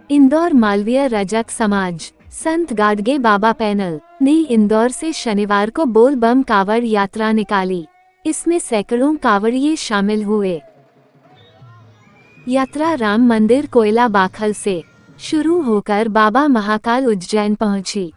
इंदौर मालवीय रजक समाज संत गाडगे बाबा पैनल ने इंदौर से शनिवार को बोल बम कांवड़ यात्रा निकाली। इसमें सैकड़ों कांवड़िए शामिल हुए। यात्रा राम मंदिर कोयला बाखल से शुरू होकर बाबा महाकाल उज्जैन पहुंची।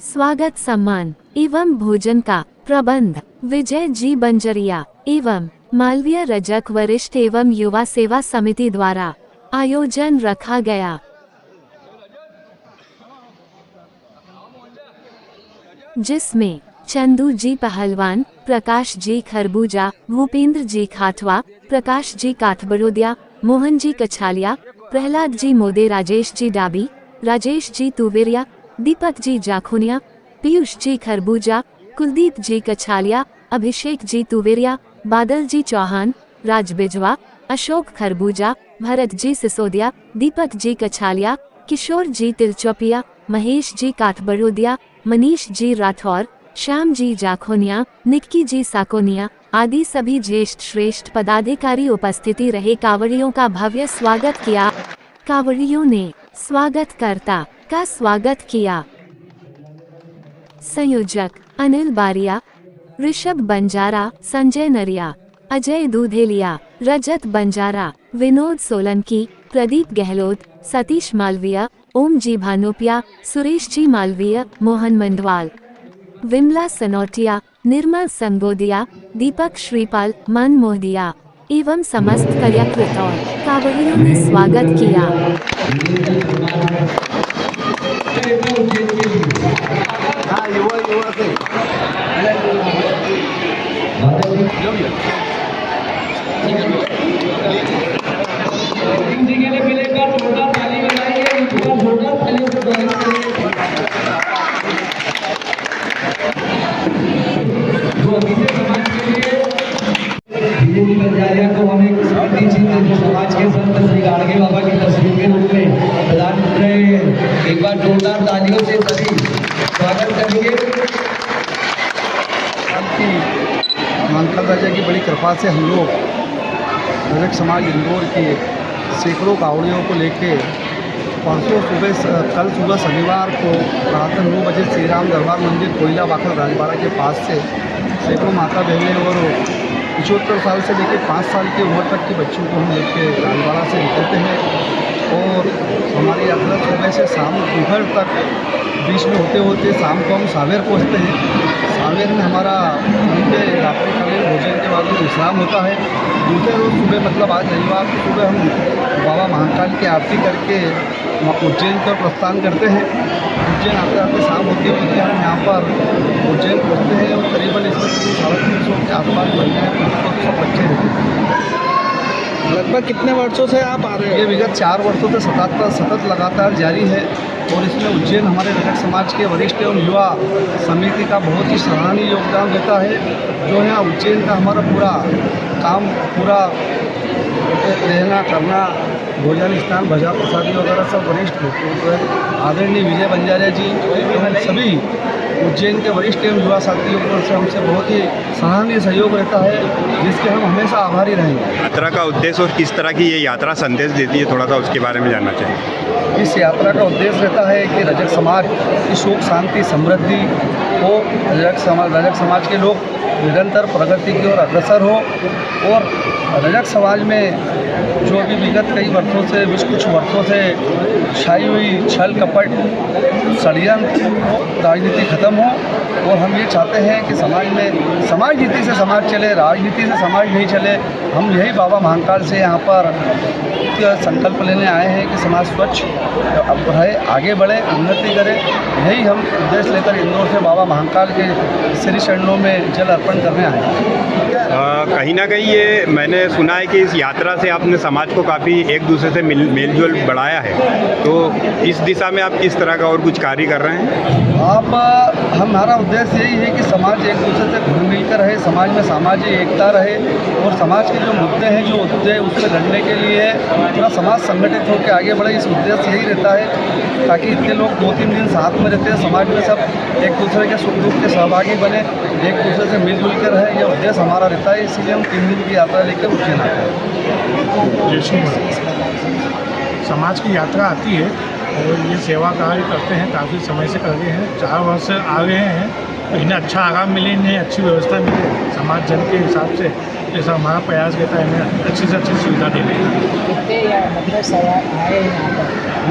स्वागत सम्मान एवं भोजन का प्रबंध विजय जी बंजरिया एवं मालवीय रजक वरिष्ठ एवं युवा सेवा समिति द्वारा आयोजन रखा गया, जिसमें चंदू जी पहलवान, प्रकाश जी खरबूजा, भूपेंद्र जी खाटवा, प्रकाश जी काठबड़ोदिया, मोहन जी कछालिया, प्रहलाद जी मोदे, राजेश जी डाबी, राजेश जी तुवेरिया, दीपक जी जाखुनिया, पीयूष जी खरबूजा, कुलदीप जी कछालिया, अभिषेक जी तुवेरिया, बादल जी चौहान, राज बिजवा, अशोक खरबूजा, भरत जी सिसोदिया, दीपक जी कछालिया, किशोर जी तिलचौपिया, महेश जी काठबड़ोदिया, मनीष जी राठौर, श्याम जी जाखोनिया, निक्की जी साकोनिया आदि सभी ज्येष्ठ श्रेष्ठ पदाधिकारी उपस्थिति रहे। कांवड़ियों का भव्य स्वागत किया। कांवड़ियों ने स्वागतकर्ता का स्वागत किया। संयोजक अनिल बारिया, ऋषभ बंजारा, संजय नरिया, अजय दूधेलिया, रजत बंजारा, विनोद सोलंकी, प्रदीप गहलोत, सतीश मालवीय, ओम जी भानोपिया, सुरेश जी मालवीय, मोहन मंडवाल, विमला सनोटिया, निर्मल संगोदिया, दीपक श्रीपाल, मन मोहदिया एवं समस्त कार्यकृत और कांवड़ियों ने स्वागत किया। को हम एक स्मृति चिन्ह जो समाज के संत श्री गाडगे बाबा की तस्वीर के रूप में प्रदान कर रहे हैं। एक बार जोरदार तालियों से सभी स्वागत करेंगे। महाकाल राजा की बड़ी कृपा से हम लोग रजक समाज इंदौर के सैकड़ों कांवड़ियों को लेके कल सुबह शनिवार को प्रातः 9 बजे श्री राम दरबार मंदिर कोयला बाखल राजवाड़ा के पास से सैकड़ों माता बहनें और 75 साल से लेकर 5 साल की उम्र तक के बच्चों को हम लेके राजवाड़ा से निकलते हैं और हमारी यात्रा सुबह से शाम दोपहर तक बीच में होते होते शाम को हम सावेर पहुंचते हैं। सावेर में हमारा रात्रिकालीन भोजन के बाद विश्राम होता है। दूसरे रोज़ सुबह मतलब आज रविवार को सुबह हम बाबा महाकाल की आरती करके उज्जैन का प्रस्थान करते हैं। उज्जैन आते आते शाम होते होते हम यहाँ पर उज्जैन पहुँचते हैं और करीबन इसमें 350 के आसपास बनने हैं। सब बच्चे हैं। लगभग कितने वर्षों से आप आ रहे हैं? ये विगत 4 वर्षों से सतत लगातार जारी है और इसमें उज्जैन हमारे रजक समाज के वरिष्ठ एवं युवा समिति का बहुत ही सराहनीय योगदान देता है। जो यहाँ उज्जैन का हमारा पूरा काम रहना करना, भोजन स्थान, भजा प्रसादी वगैरह सब वरिष्ठ आदरणीय विजय बंजारिया जी एवं सभी उज्जैन के वरिष्ठ एवं युवा साथियों से हमसे बहुत ही सराहनीय सहयोग रहता है, जिसके हम हमेशा आभारी रहेंगे। यात्रा का उद्देश्य और किस तरह की ये यात्रा संदेश देती है, थोड़ा सा उसके बारे में जानना चाहिए। इस यात्रा का उद्देश्य रहता है कि रजक समाज की सुख शांति समृद्धि हो, रजक समाज के लोग निरंतर प्रगति की ओर अग्रसर हो और रजक समाज में जो अभी विगत कई वर्षों से कुछ वर्षों से छाई हुई छल कपट षड्यंत्र राजनीति खत्म हो और हम ये चाहते हैं कि समाज में समाज नीति से समाज चले, राजनीति से समाज नहीं चले। हम यही बाबा महाकाल से यहाँ पर संकल्प लेने आए हैं कि समाज स्वच्छ रहे, आगे बढ़े, उन्नति करे। यही हम उद्देश्य लेकर इंदौर से बाबा महाकाल के श्री चरणों में जल अर्पण करने आए हैं। कहीं ना कहीं ये मैंने सुना है कि इस यात्रा से आपने समाज को काफ़ी एक दूसरे से मेलजोल बढ़ाया है, तो इस दिशा में आप किस तरह का और कुछ कार्य कर रहे हैं? हमारा उद्देश्य यही है कि समाज एक दूसरे से घुल मिलकर रहे, समाज में सामाजिक एकता रहे और समाज के जो मुद्दे हैं जो उससे लड़ने के लिए पूरा समाज संगठित होकर आगे बढ़े, इस उद्देश्य यही रहता है ताकि इतने लोग 2-3 दिन साथ में रहते हैं, समाज में सब एक दूसरे के सुख दुख के सहभागी बने, एक दूसरे से मिलजुल कर रहे, यह उद्देश्य हमारा रहता है। इसीलिए हम 3 दिन की यात्रा लेकर उज्जैन आते हैं। समाज की यात्रा आती है और ये सेवा कार्य करते हैं, काफ़ी समय से कर रहे हैं, 4 वर्ष से आ रहे हैं। तो इन्हें अच्छा आराम मिले, इन्हें अच्छी व्यवस्था मिले समाज जन के हिसाब से, जैसा हमारा प्रयास रहता है इन्हें अच्छी से अच्छी सुविधा देने की। मतलब सवाल आए यहाँ पर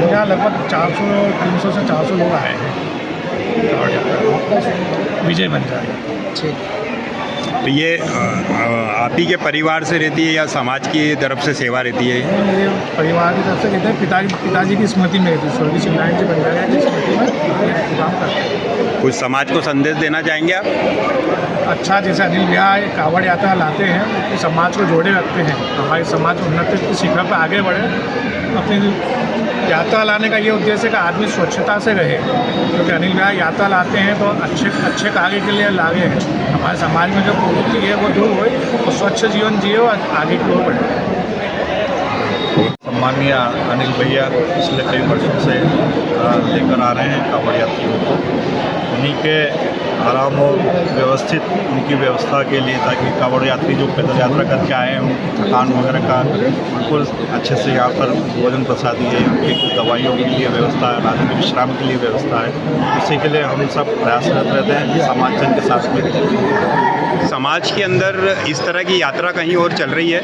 यहाँ लगभग 300 से 400 लोग आए हैं कांवड़ यात्रा। विजय बंजारी। तो ये आप ही के परिवार से रहती है या समाज की तरफ से सेवा रहती है? मेरे परिवार की तरफ से कहते हैं, पिताजी की स्मृति में रहती है, स्वर्गीय शिवनारायण जी बंजारिया की स्मृति में ये काम करते हैं। कुछ समाज को संदेश देना चाहेंगे आप? अच्छा, जैसे अनिल भैया कांवड़ यात्रा लाते हैं, तो समाज को जोड़े रखते हैं, हमारे समाज उन्नति की शिखर पर आगे बढ़े। अपनी यात्रा लाने का ये उद्देश्य है कि आदमी स्वच्छता से रहे, क्योंकि अनिल भैया यात्रा लाते हैं तो अच्छे कार्य के लिए लागे हैं। हमारे समाज में जो कुरीति है वो दूर हो, तो स्वच्छ जीवन जिए और आगे की ओर बढ़े। सम्माननीय अनिल भैया पिछले कई वर्षों से लेकर आ रहे हैं कांवड़ यात्रियों को, उन्हीं के आराम और व्यवस्थित उनकी व्यवस्था के लिए, ताकि कांवड़ यात्री जो पैदल यात्रा करके आए हैं उनकी थकान वगैरह का बिल्कुल अच्छे से यहाँ पर भोजन प्रसादी है, उनकी दवाइयों के लिए व्यवस्था है, रात में विश्राम के लिए व्यवस्था है। इसी के लिए हम सब प्रयासरत रहते हैं कि समाज जन के साथ में। समाज के अंदर इस तरह की यात्रा कहीं और चल रही है?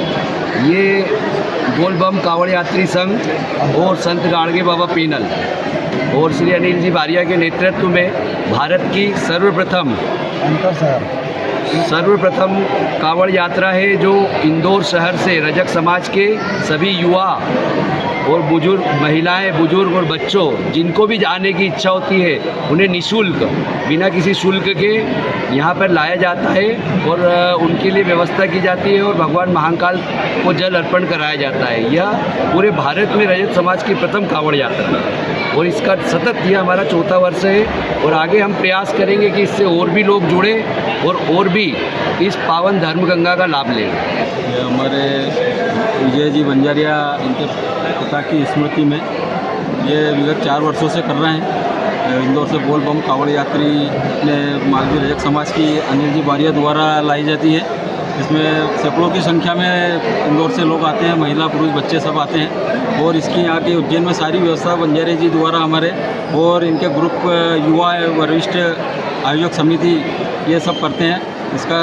ये बोलबम कांवड़ यात्री संघ और संत गाड़गे बाबा पैनल और श्री अनिल जी बारिया के नेतृत्व में भारत की सर्वप्रथम कांवड़ यात्रा है, जो इंदौर शहर से रजक समाज के सभी युवा और बुजुर्ग, महिलाएं, बुजुर्ग और बच्चों जिनको भी जाने की इच्छा होती है, उन्हें निःशुल्क बिना किसी शुल्क के यहाँ पर लाया जाता है और उनके लिए व्यवस्था की जाती है और भगवान महाकाल को जल अर्पण कराया जाता है। यह पूरे भारत में रजक समाज की प्रथम कांवड़ यात्रा है और इसका सतत यह हमारा 4था वर्ष है और आगे हम प्रयास करेंगे कि इससे और भी लोग जुड़े और भी इस पावन धर्म गंगा का लाभ लें। ये हमारे विजय जी बंजारिया, इनके पिता की स्मृति में ये विगत 4 वर्षों से कर रहे हैं। इंदौर से बोलबम कांवड़ यात्री अपने मालवी रजक समाज की अनिल जी बारिया द्वारा लाई जाती है। इसमें सैकड़ों की संख्या में इंदौर से लोग आते हैं, महिला पुरुष बच्चे सब आते हैं और इसकी यहाँ के उज्जैन में सारी व्यवस्था बंजारे जी द्वारा हमारे और इनके ग्रुप युवा वरिष्ठ आयोजक समिति ये सब करते हैं। इसका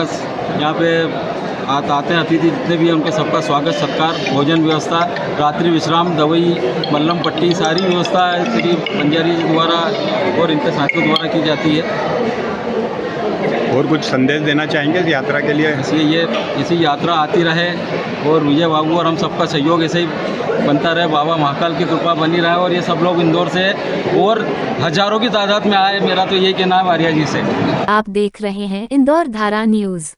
यहाँ पे आते हैं अतिथि जितने भी हैं उनके सबका स्वागत सत्कार, भोजन व्यवस्था, रात्रि विश्राम, दवाई, मल्लम पट्टी, सारी व्यवस्था श्री बंजारी जी द्वारा और इनके साथियों द्वारा की जाती है। और कुछ संदेश देना चाहेंगे इस यात्रा के लिए? इसलिए इसी यात्रा आती रहे और विजय बाबू और हम सबका सहयोग ऐसे ही बनता रहे, बाबा महाकाल की कृपा बनी रहे और ये सब लोग इंदौर से और हजारों की तादाद में आए। मेरा तो यही कहना है बारिया जी से। आप देख रहे हैं इंदौर धारा न्यूज।